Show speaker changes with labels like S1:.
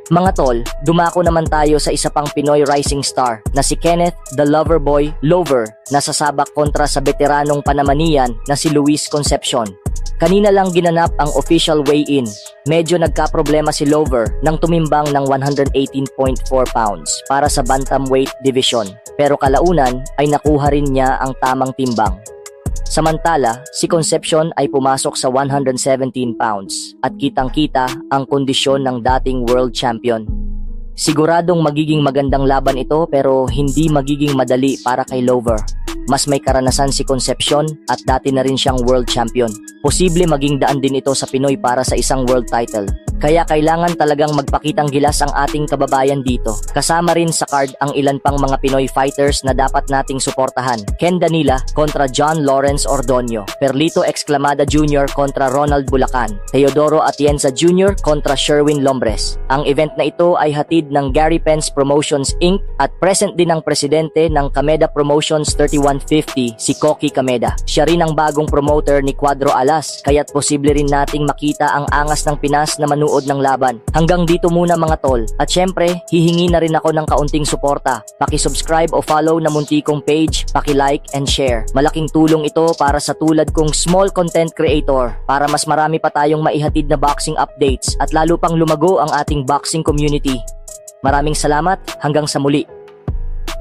S1: Mga tol, dumako naman tayo sa isa pang Pinoy rising star na si Kenneth the Loverboy Lover na sasabak kontra sa veteranong Panamanian na si Luis Concepcion. Kanina lang ginanap ang official weigh-in. Medyo nagka-problema si Lover nang tumimbang ng 118.4 pounds para sa bantamweight division. Pero kalaunan ay nakuha rin niya ang tamang timbang. Samantala, si Concepcion ay pumasok sa 117 pounds at kitang-kita ang kondisyon ng dating world champion. Siguradong magiging magandang laban ito pero hindi magiging madali para kay Lover. Mas may karanasan si Concepcion at dati na rin siyang world champion. Posible maging daan din ito sa Pinoy para sa isang world title. Kaya kailangan talagang magpakitang gilas ang ating kababayan dito. Kasama rin sa card ang ilan pang mga Pinoy fighters na dapat nating suportahan. Ken Danila kontra John Lawrence Ordonio. Perlito Exclamada Jr. kontra Ronald Bulacan. Teodoro Atienza Jr. kontra Sherwin Lombres. Ang event na ito ay hatid ng Gary Pence Promotions Inc. at present din ang presidente ng Kameda Promotions 3150, si Koki Kameda. Siya rin ang bagong promoter ni Cuadro Alas, kaya't posible rin nating makita ang angas ng Pinas na manood ng laban. Hanggang dito muna mga tol. At syempre, hihingi na rin ako ng kaunting suporta. Paki-subscribe o follow na munti kong page, paki-like and share. Malaking tulong ito para sa tulad kong small content creator para mas marami pa tayong maihatid na boxing updates at lalo pang lumago ang ating boxing community. Maraming salamat, hanggang sa muli.